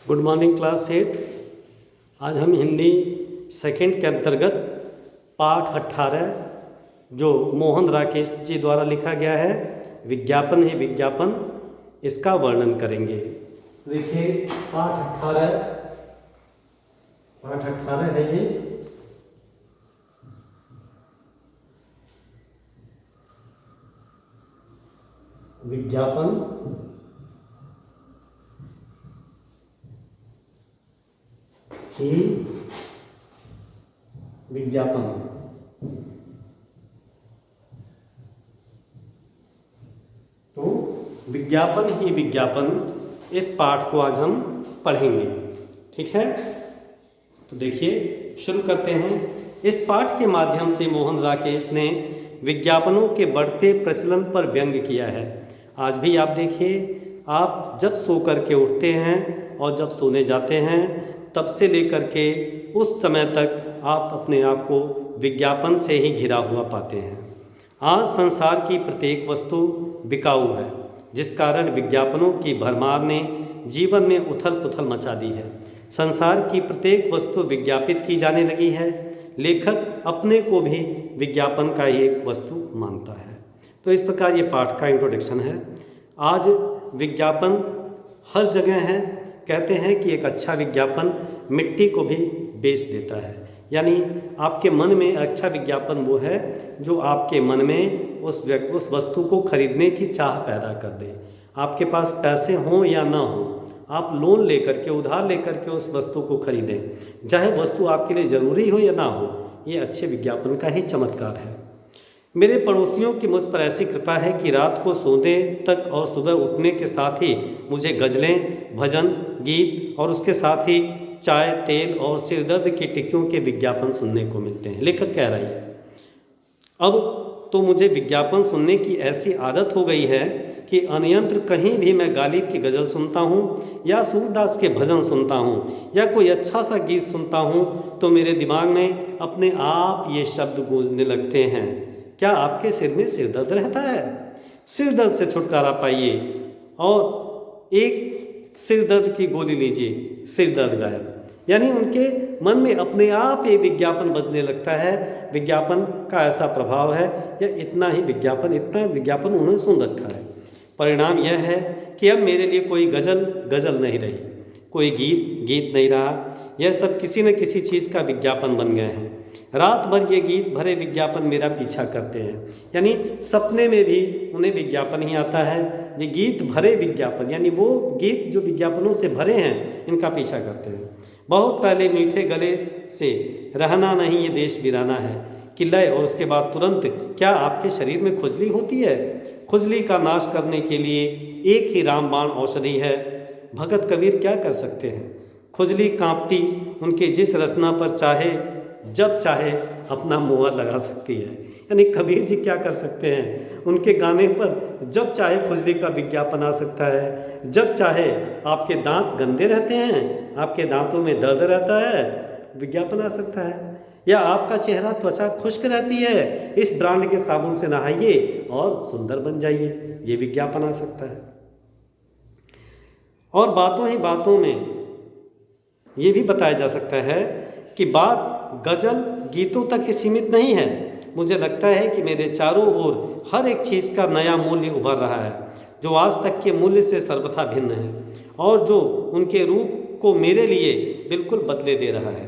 Good morning class 8। आज हम Hindi second के अंतर्गत पाठ 18 जो मोहन राकेश जी द्वारा लिखा गया है विज्ञापन है विज्ञापन, इसका वर्णन करेंगे। देखिए पाठ 18 है ये। विज्ञापन ही विज्ञापन। तो विज्ञापन ही विज्ञापन, इस पाठ को आज हम पढ़ेंगे, ठीक है। तो देखिए शुरू करते हैं। इस पाठ के माध्यम से मोहन राकेश ने विज्ञापनों के बढ़ते प्रचलन पर व्यंग किया है। आज भी आप देखिए, आप जब सो कर के उठते हैं और जब सोने जाते हैं तब से लेकर के उस समय तक आप अपने आप को विज्ञापन से ही घिरा हुआ पाते हैं। आज संसार की प्रत्येक वस्तु बिकाऊ है, जिस कारण विज्ञापनों की भरमार ने जीवन में उथल पुथल मचा दी है। संसार की प्रत्येक वस्तु विज्ञापित की जाने लगी है। लेखक अपने को भी विज्ञापन का ही एक वस्तु मानता है। तो इस प्रकार ये पाठ का इंट्रोडक्शन है। आज विज्ञापन हर जगह है। कहते हैं कि एक अच्छा विज्ञापन मिट्टी को भी बेच देता है। यानी आपके मन में अच्छा विज्ञापन वो है जो आपके मन में उस वस्तु को खरीदने की चाह पैदा कर दे। आपके पास पैसे हों या ना हों, आप लोन लेकर के, उधार लेकर के उस वस्तु को खरीदें, चाहे वस्तु आपके लिए ज़रूरी हो या ना हो। ये अच्छे विज्ञापन का ही चमत्कार है। मेरे पड़ोसियों की मुझ पर ऐसी कृपा है कि रात को सोने तक और सुबह उठने के साथ ही मुझे गज़लें, भजन, गीत और उसके साथ ही चाय, तेल और सिरदर्द की टिक्कियों के विज्ञापन सुनने को मिलते हैं। लेखक कह रही है, अब तो मुझे विज्ञापन सुनने की ऐसी आदत हो गई है कि अनियंत्र कहीं भी मैं गालिब की गज़ल सुनता हूँ या सूरदास के भजन सुनता हूँ या कोई अच्छा सा गीत सुनता हूँ तो मेरे दिमाग में अपने आप ये शब्द गूंजने लगते हैं। क्या आपके सिर में सिर दर्द रहता है? सिर दर्द से छुटकारा पाइए और एक सिर दर्द की गोली लीजिए, सिर दर्द गायब। यानी उनके मन में अपने आप ये विज्ञापन बजने लगता है। विज्ञापन का ऐसा प्रभाव है, या इतना विज्ञापन उन्होंने सुन रखा है। परिणाम यह है कि अब मेरे लिए कोई गज़ल नहीं रही, कोई गीत नहीं रहा। यह सब किसी न किसी चीज़ का विज्ञापन बन गए हैं। रात भर ये गीत भरे विज्ञापन मेरा पीछा करते हैं। यानी सपने में भी उन्हें विज्ञापन ही आता है। ये गीत भरे विज्ञापन, यानी वो गीत जो विज्ञापनों से भरे हैं, इनका पीछा करते हैं। बहुत पहले मीठे गले से रहना नहीं ये देश वीराना है कि लय, और उसके बाद तुरंत क्या आपके शरीर में खुजली होती है? खुजली का नाश करने के लिए एक ही रामबाण औषधि है। भगत कबीर क्या कर सकते हैं? खुजली कांपती उनके जिस रचना पर चाहे जब चाहे अपना मुहर लगा सकती है। यानी कबीर जी क्या कर सकते हैं? उनके गाने पर जब चाहे खुजली का विज्ञापन आ सकता है। जब चाहे आपके दांत गंदे रहते हैं, आपके दांतों में दर्द रहता है, विज्ञापन आ सकता है। या आपका चेहरा, त्वचा खुश्क रहती है, इस ब्रांड के साबुन से नहाइए और सुंदर बन जाइए, ये विज्ञापन आ सकता है। और बातों ही बातों में ये भी बताया जा सकता है कि बात गज़ल गीतों तक ही सीमित नहीं है। मुझे लगता है कि मेरे चारों ओर हर एक चीज़ का नया मूल्य उभर रहा है, जो आज तक के मूल्य से सर्वथा भिन्न है और जो उनके रूप को मेरे लिए बिल्कुल बदले दे रहा है।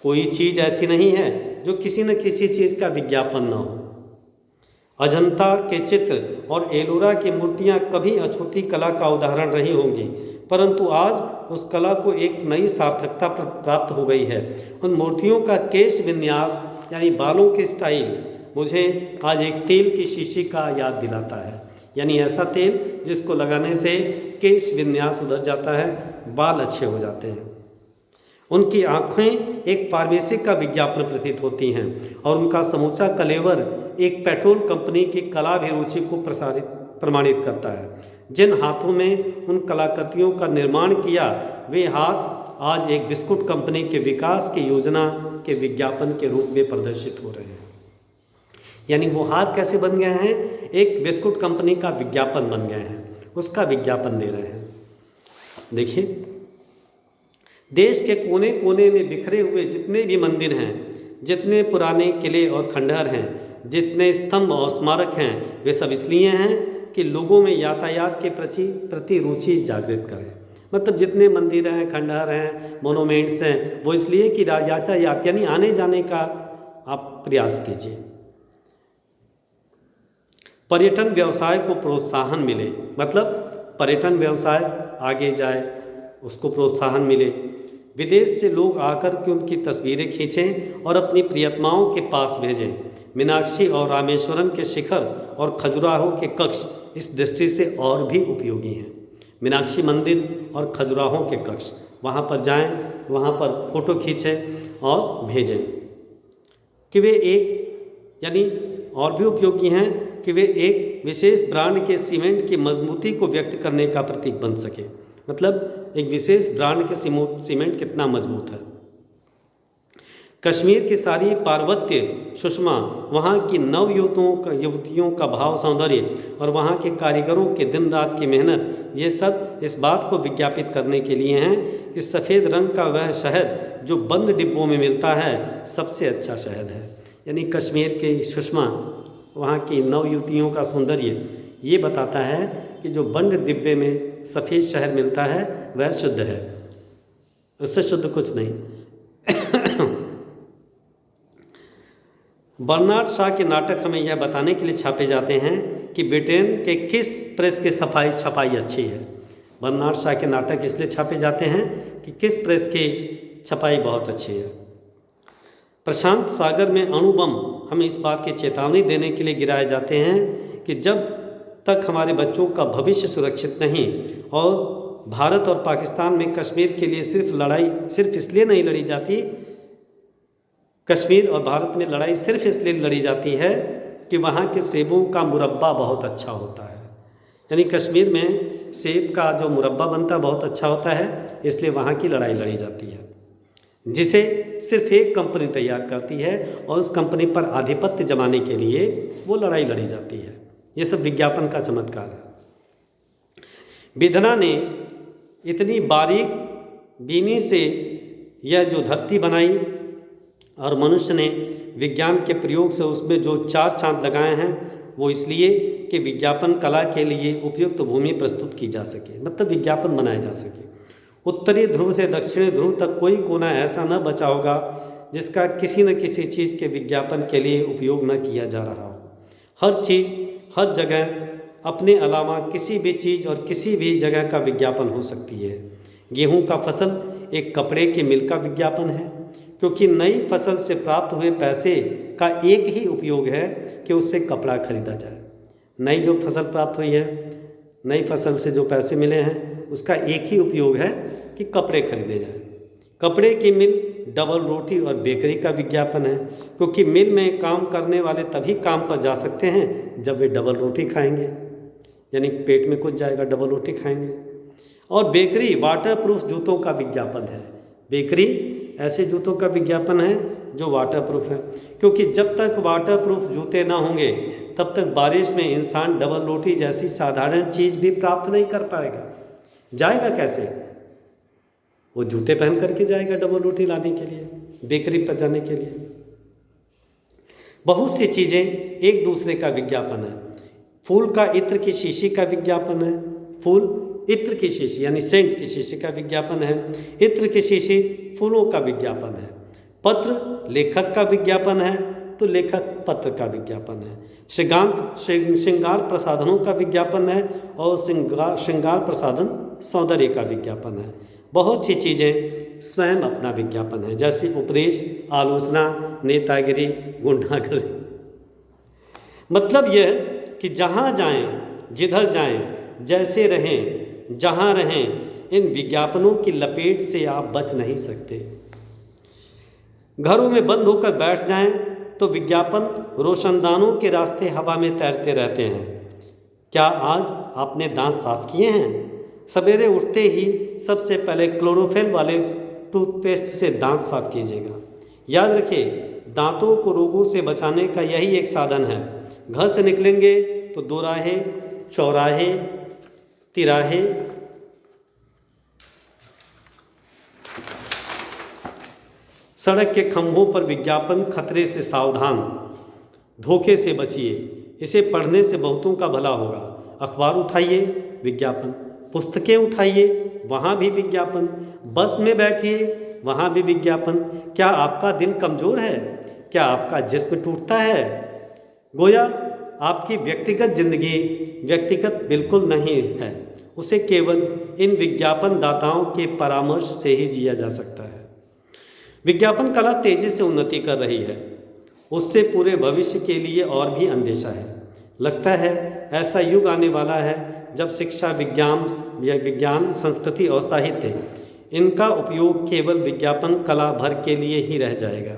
कोई चीज़ ऐसी नहीं है जो किसी न किसी चीज़ का विज्ञापन न हो। अजंता के चित्र और एलोरा की मूर्तियाँ कभी अछूती कला का उदाहरण रही होंगी, परंतु आज उस कला को एक नई सार्थकता प्राप्त हो गई है। उन मूर्तियों का केश विन्यास, यानी बालों की स्टाइल, मुझे आज एक तेल की शीशी का याद दिलाता है। यानी ऐसा तेल जिसको लगाने से केश विन्यास उधर जाता है, बाल अच्छे हो जाते हैं। उनकी आँखें एक फार्मेसी का विज्ञापन प्रतीत होती हैं और उनका समूचा कलेवर एक पेट्रोल कंपनी की कला अभिरुचि को प्रमाणित करता है। जिन हाथों में उन कलाकृतियों का निर्माण किया, वे हाथ आज एक बिस्कुट कंपनी के विकास की योजना के विज्ञापन के रूप में प्रदर्शित हो रहे हैं। यानी वो हाथ कैसे बन गए हैं? एक बिस्कुट कंपनी का विज्ञापन बन गए हैं, उसका विज्ञापन दे रहे हैं। देखिए देश के कोने कोने में बिखरे हुए जितने भी मंदिर हैं, जितने पुराने किले और खंडहर हैं, जितने स्तंभ और स्मारक हैं, वे सब इसलिए हैं कि लोगों में यातायात के प्रति रुचि जागृत करें। मतलब जितने मंदिर हैं, खंडहर हैं, मोनूमेंट्स हैं, वो इसलिए कि यातायात यानी आने जाने का आप प्रयास कीजिए। पर्यटन व्यवसाय को प्रोत्साहन मिले, मतलब पर्यटन व्यवसाय आगे जाए, उसको प्रोत्साहन मिले। विदेश से लोग आकर के उनकी तस्वीरें खींचें और अपनी प्रियतमाओं के पास भेजें। मीनाक्षी और रामेश्वरम के शिखर और खजुराहो के कक्ष इस दृष्टि से और भी उपयोगी हैं। मीनाक्षी मंदिर और खजुराहो के कक्ष, वहाँ पर जाएं, वहाँ पर फ़ोटो खींचें और भेजें कि वे एक यानी और भी उपयोगी हैं कि वे एक विशेष ब्रांड के सीमेंट की मजबूती को व्यक्त करने का प्रतीक बन सके। मतलब एक विशेष ब्रांड के सीमेंट कितना मजबूत है। कश्मीर की सारी पार्वत्य सुषमा, वहाँ की नव युवतियों का भाव सौंदर्य और वहाँ के कारीगरों के दिन रात की मेहनत, ये सब इस बात को विज्ञापित करने के लिए हैं कि सफ़ेद रंग का वह शहद जो बंद डिब्बों में मिलता है सबसे अच्छा शहद है। यानी कश्मीर की सुषमा, वहाँ की नव युवतियों का सौंदर्य ये बताता है कि जो बंद डिब्बे में सफ़ेद शहद मिलता है वह शुद्ध है, उससे शुद्ध कुछ नहीं। बर्नार्ड शॉ के नाटक हमें यह बताने के लिए छापे जाते हैं कि ब्रिटेन के किस प्रेस की छपाई अच्छी है। बर्नार्ड शॉ के नाटक इसलिए छापे जाते हैं कि किस प्रेस की छपाई बहुत अच्छी है। प्रशांत सागर में अणु बम हमें इस बात की चेतावनी देने के लिए गिराए जाते हैं कि जब तक हमारे बच्चों का भविष्य सुरक्षित नहीं, और भारत और पाकिस्तान में कश्मीर के लिए सिर्फ इसलिए नहीं लड़ी जाती, कश्मीर और भारत में लड़ाई सिर्फ इसलिए लड़ी जाती है कि वहाँ के सेबों का मुरब्बा बहुत अच्छा होता है। यानी कश्मीर में सेब का जो मुरब्बा बनता है बहुत अच्छा होता है, इसलिए वहाँ की लड़ाई लड़ी जाती है, जिसे सिर्फ एक कंपनी तैयार करती है और उस कंपनी पर आधिपत्य जमाने के लिए वो लड़ाई लड़ी जाती है। ये सब विज्ञापन का चमत्कार है। विधना ने इतनी बारीक बीनी से यह जो धरती बनाई और मनुष्य ने विज्ञान के प्रयोग से उसमें जो 4 चांद लगाए हैं, वो इसलिए कि विज्ञापन कला के लिए उपयुक्त भूमि प्रस्तुत की जा सके, मतलब विज्ञापन बनाया जा सके। उत्तरी ध्रुव से दक्षिणी ध्रुव तक कोई कोना ऐसा न बचा होगा जिसका किसी न किसी चीज़ के विज्ञापन के लिए उपयोग न किया जा रहा हो। हर चीज़ हर जगह अपने अलावा किसी भी चीज़ और किसी भी जगह का विज्ञापन हो सकती है। गेहूं का फसल एक कपड़े के मिल का विज्ञापन है, क्योंकि नई फसल से प्राप्त हुए पैसे का एक ही उपयोग है कि उससे कपड़ा खरीदा जाए। नई जो फसल प्राप्त हुई है, नई फसल से जो पैसे मिले हैं, उसका एक ही उपयोग है कि कपड़े खरीदे जाएं। कपड़े की मिल, डबल रोटी और बेकरी का विज्ञापन है, क्योंकि मिल में काम करने वाले तभी काम पर जा सकते हैं जब वे डबल रोटी खाएंगे, यानी पेट में कुछ जाएगा, डबल रोटी खाएंगे। और बेकरी वाटरप्रूफ जूतों का विज्ञापन है। बेकरी ऐसे जूतों का विज्ञापन है जो वाटरप्रूफ है, क्योंकि जब तक वाटरप्रूफ जूते ना होंगे तब तक बारिश में इंसान डबल रोटी जैसी साधारण चीज़ भी प्राप्त नहीं कर पाएगा। जाएगा कैसे? वो जूते पहन करके जाएगा डबल रोटी लाने के लिए, बेकरी पर जाने के लिए। बहुत सी चीज़ें एक दूसरे का विज्ञापन है। फूल का इत्र की शीशी का विज्ञापन है, फूल इत्र की शीशी यानी सेंट की शीशी का विज्ञापन है। इत्र की शीशी फूलों का विज्ञापन है। पत्र लेखक का विज्ञापन है तो लेखक पत्र का विज्ञापन है। श्रृंगार प्रसाधनों का विज्ञापन है और श्रृंगार प्रसाधन सौंदर्य का विज्ञापन है। बहुत सी चीज़ें स्वयं अपना विज्ञापन है, जैसे उपदेश, आलोचना, नेतागिरी, गुंडागर्दी। मतलब यह कि जहाँ जाएं, जिधर जाएं, जैसे रहें, जहाँ रहें, इन विज्ञापनों की लपेट से आप बच नहीं सकते। घरों में बंद होकर बैठ जाएं तो विज्ञापन रोशनदानों के रास्ते हवा में तैरते रहते हैं। क्या आज आपने दांत साफ किए हैं? सवेरे उठते ही सबसे पहले क्लोरोफिल वाले टूथपेस्ट से दांत साफ कीजिएगा। याद रखिए, दांतों को रोगों से बचाने का यही एक साधन है। घर से निकलेंगे तो दोराहे, चौराहे, तिराहे सड़क के खंभों पर विज्ञापन, खतरे से सावधान, धोखे से बचिए, इसे पढ़ने से बहुतों का भला होगा। अखबार उठाइए, विज्ञापन। पुस्तकें उठाइए, वहाँ भी विज्ञापन। बस में बैठिए, वहाँ भी विज्ञापन। क्या आपका दिल कमज़ोर है? क्या आपका जिस्म टूटता है? गोया आपकी व्यक्तिगत जिंदगी व्यक्तिगत बिल्कुल नहीं है, उसे केवल इन विज्ञापन दाताओं के परामर्श से ही जिया जा सकता है। विज्ञापन कला तेज़ी से उन्नति कर रही है, उससे पूरे भविष्य के लिए और भी अंदेशा है। लगता है ऐसा युग आने वाला है जब शिक्षा, विज्ञान, संस्कृति और साहित्य, इनका उपयोग केवल विज्ञापन कला भर के लिए ही रह जाएगा।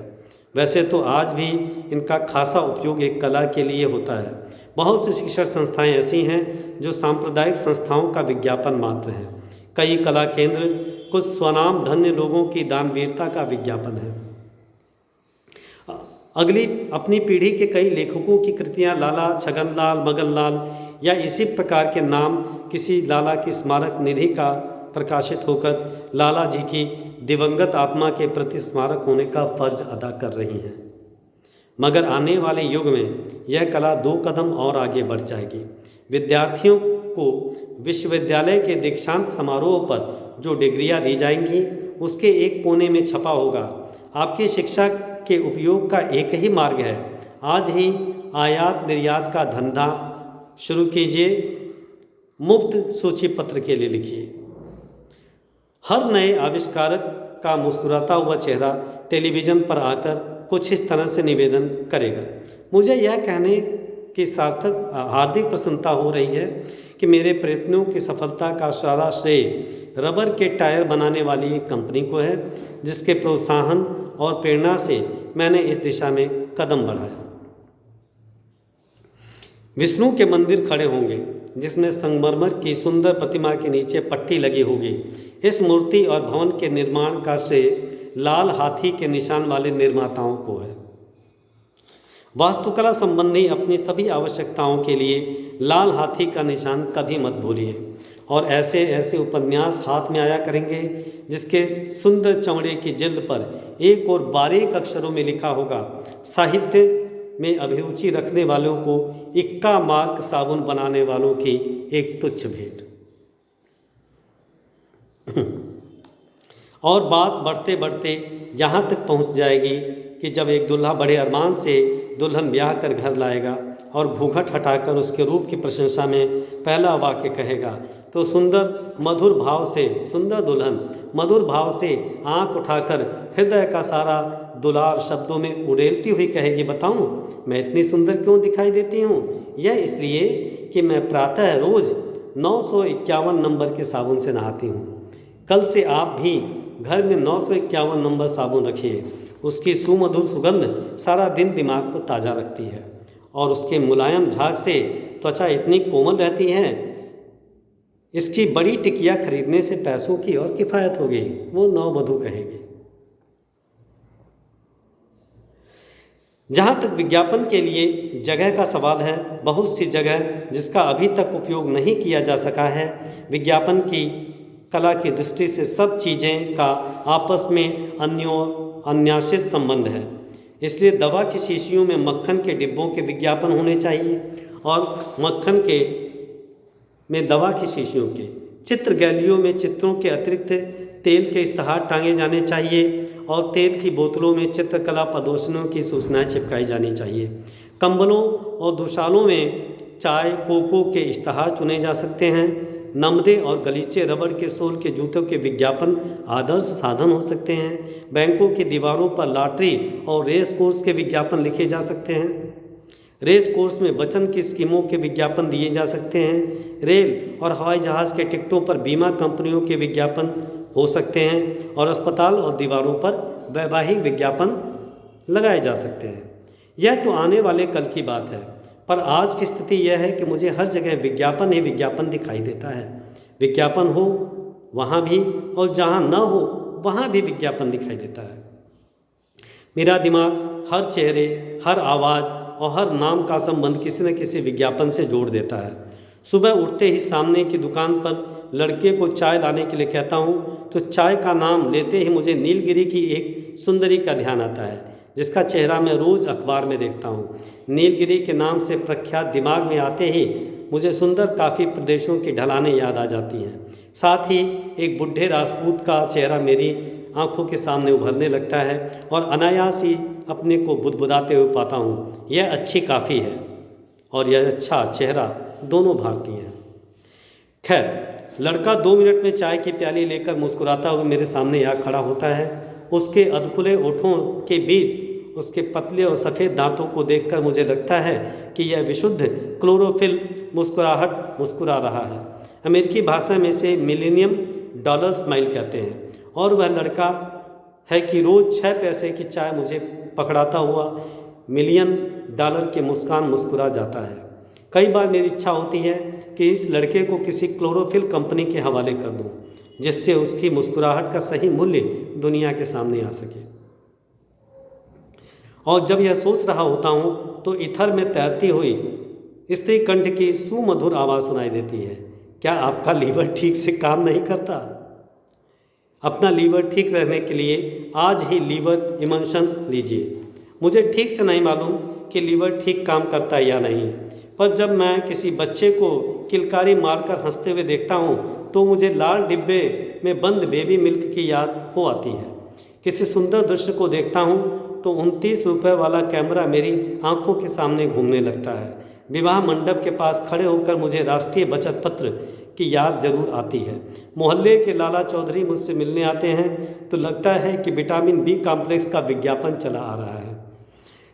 वैसे तो आज भी इनका खासा उपयोग एक कला के लिए होता है। बहुत सी शिक्षण संस्थाएं ऐसी हैं जो सांप्रदायिक संस्थाओं का विज्ञापन मात्र हैं। कई कला केंद्र कुछ स्वनाम धन्य लोगों की दानवीरता का विज्ञापन है। अगली अपनी पीढ़ी के कई लेखकों की कृतियां लाला छगनलाल, मगनलाल या इसी प्रकार के नाम किसी लाला की स्मारक निधि का प्रकाशित होकर लाला जी की दिवंगत आत्मा के प्रति स्मारक होने का फर्ज अदा कर रही हैं। मगर आने वाले युग में यह कला 2 कदम और आगे बढ़ जाएगी। विद्यार्थियों को विश्वविद्यालय के दीक्षांत समारोह पर जो डिग्रियां दी जाएंगी, उसके एक कोने में छपा होगा, आपकी शिक्षा के उपयोग का एक ही मार्ग है। आज ही आयात निर्यात का धंधा शुरू कीजिए, मुफ्त सूची पत्र के लिए लिखिए। हर नए आविष्कारक का मुस्कुराता हुआ चेहरा टेलीविज़न पर आकर कुछ इस तरह से निवेदन करेगा, मुझे यह कहने की सार्थक हार्दिक प्रसन्नता हो रही है कि मेरे प्रयत्नों की सफलता का सारा श्रेय रबर के टायर बनाने वाली एक कंपनी को है, जिसके प्रोत्साहन और प्रेरणा से मैंने इस दिशा में कदम बढ़ाया। विष्णु के मंदिर खड़े होंगे जिसमें संगमरमर की सुंदर प्रतिमा के नीचे पट्टी लगी होगी। इस मूर्ति और भवन के निर्माण का श्रेय लाल हाथी के निशान वाले निर्माताओं को है। वास्तुकला संबंधी अपनी सभी आवश्यकताओं के लिए लाल हाथी का निशान कभी मत भूलिए। और ऐसे ऐसे उपन्यास हाथ में आया करेंगे जिसके सुंदर चमड़े की जिल्द पर एक और बारीक अक्षरों में लिखा होगा, साहित्य में अभिरुचि रखने वालों को इक्का मार्क साबुन बनाने वालों की एक तुच्छ भेंट। और बात बढ़ते बढ़ते यहाँ तक पहुँच जाएगी कि जब एक दूल्हा बड़े अरमान से दुल्हन ब्याह कर घर लाएगा और घूंघट हटाकर उसके रूप की प्रशंसा में पहला वाक्य कहेगा, तो सुंदर दुल्हन मधुर भाव से आंख उठाकर हृदय का सारा दुलार शब्दों में उड़ेलती हुई कहेगी, बताऊं मैं इतनी सुंदर क्यों दिखाई देती हूँ? यह इसलिए कि मैं प्रातः रोज 951 नंबर के साबुन से नहाती हूँ। कल से आप भी घर में 951 नंबर साबुन रखिए। उसकी सुमधुर सुगंध सारा दिन दिमाग को ताज़ा रखती है और उसके मुलायम झाग से त्वचा इतनी कोमल रहती है, इसकी बड़ी टिकिया खरीदने से पैसों की और किफ़ायत होगी, वो नववधू कहेगी। जहाँ तक विज्ञापन के लिए जगह का सवाल है, बहुत सी जगह जिसका अभी तक उपयोग नहीं किया जा सका है। विज्ञापन की कला की दृष्टि से सब चीज़ें का आपस में अन्याशित संबंध है। इसलिए दवा की शीशियों में मक्खन के डिब्बों के विज्ञापन होने चाहिए और मक्खन के में दवा की शीशियों के चित्र गैलरियों में चित्रों के अतिरिक्त तेल के इश्तहार टांगे जाने चाहिए और तेल की बोतलों में चित्रकला प्रदर्शनियों की सूचनाएं चिपकाई जानी चाहिए। कंबलों और दुशालों में चाय कोको के इश्तहार चुने जा सकते हैं। नमदे और गलीचे रबड़ के सोल के जूतों के विज्ञापन आदर्श साधन हो सकते हैं। बैंकों की दीवारों पर लॉटरी और रेस कोर्स के विज्ञापन लिखे जा सकते हैं। रेस कोर्स में बचत की स्कीमों के विज्ञापन दिए जा सकते हैं। रेल और हवाई जहाज़ के टिकटों पर बीमा कंपनियों के विज्ञापन हो सकते हैं और अस्पताल और दीवारों पर वैवाहिक विज्ञापन लगाए जा सकते हैं। यह तो आने वाले कल की बात है, पर आज की स्थिति यह है कि मुझे हर जगह विज्ञापन ही विज्ञापन दिखाई देता है। विज्ञापन हो वहाँ भी और जहाँ न हो वहाँ भी विज्ञापन दिखाई देता है। मेरा दिमाग हर चेहरे, हर आवाज़ और हर नाम का संबंध किसी न किसी विज्ञापन से जोड़ देता है। सुबह उठते ही सामने की दुकान पर लड़के को चाय लाने के लिए कहता हूँ तो चाय का नाम लेते ही मुझे नीलगिरी की एक सुंदरी का ध्यान आता है, जिसका चेहरा मैं रोज़ अखबार में देखता हूँ। नीलगिरी के नाम से प्रख्यात दिमाग में आते ही मुझे सुंदर काफ़ी प्रदेशों की ढलानें याद आ जाती हैं। साथ ही एक बुढ़े राजपूत का चेहरा मेरी आंखों के सामने उभरने लगता है और अनायास ही अपने को बुदबुदाते हुए पाता हूँ, यह अच्छी काफ़ी है और यह अच्छा चेहरा दोनों भारतीय हैं। खैर, लड़का 2 मिनट में चाय की प्याली लेकर मुस्कुराता हुआ मेरे सामने आ खड़ा होता है। उसके अधखुले होठों के बीच उसके पतले और सफ़ेद दांतों को देखकर मुझे लगता है कि यह विशुद्ध क्लोरोफिल मुस्कुराहट मुस्कुरा रहा है। अमेरिकी भाषा में इसे मिलेनियम डॉलर स्माइल कहते हैं। और वह लड़का है कि रोज़ 6 पैसे की चाय मुझे पकड़ाता हुआ $1,000,000 की मुस्कान मुस्कुरा जाता है। कई बार मेरी इच्छा होती है कि इस लड़के को किसी क्लोरोफिल कंपनी के हवाले कर दूं, जिससे उसकी मुस्कुराहट का सही मूल्य दुनिया के सामने आ सके। और जब यह सोच रहा होता हूँ तो इथर में तैरती हुई स्त्री कंठ की सुमधुर आवाज़ सुनाई देती है, क्या आपका लीवर ठीक से काम नहीं करता? अपना लीवर ठीक रहने के लिए आज ही लीवर इमल्शन लीजिए। मुझे ठीक से नहीं मालूम कि लीवर ठीक काम करता है या नहीं, पर जब मैं किसी बच्चे को किलकारी मारकर हंसते हुए देखता हूँ तो मुझे लाल डिब्बे में बंद बेबी मिल्क की याद हो आती है। किसी सुंदर दृश्य को देखता हूँ तो 29 रुपये वाला कैमरा मेरी आंखों के सामने घूमने लगता है। विवाह मंडप के पास खड़े होकर मुझे राष्ट्रीय बचत पत्र की याद जरूर आती है। मोहल्ले के लाला चौधरी मुझसे मिलने आते हैं तो लगता है कि विटामिन बी कॉम्प्लेक्स का विज्ञापन चला आ रहा है।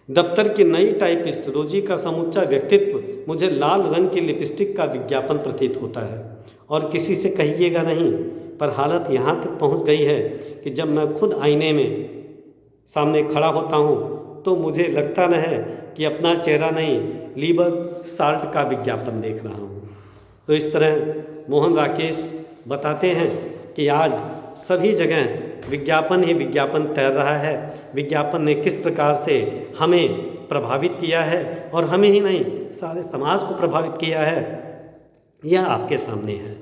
दफ्तर की नई टाइपिस्ट रोजी का समूचा व्यक्तित्व मुझे लाल रंग की लिपस्टिक का विज्ञापन प्रतीत होता है। और किसी से कहिएगा नहीं, पर हालत यहाँ तक पहुँच गई है कि जब मैं खुद आईने में सामने खड़ा होता हूँ तो मुझे लगता न है कि अपना चेहरा नहीं, लीवर साल्ट का विज्ञापन देख रहा हूँ। तो इस तरह मोहन राकेश बताते हैं कि आज सभी जगह विज्ञापन ही विज्ञापन तैर रहा है। विज्ञापन ने किस प्रकार से हमें प्रभावित किया है और हमें ही नहीं सारे समाज को प्रभावित किया है, यह आपके सामने है।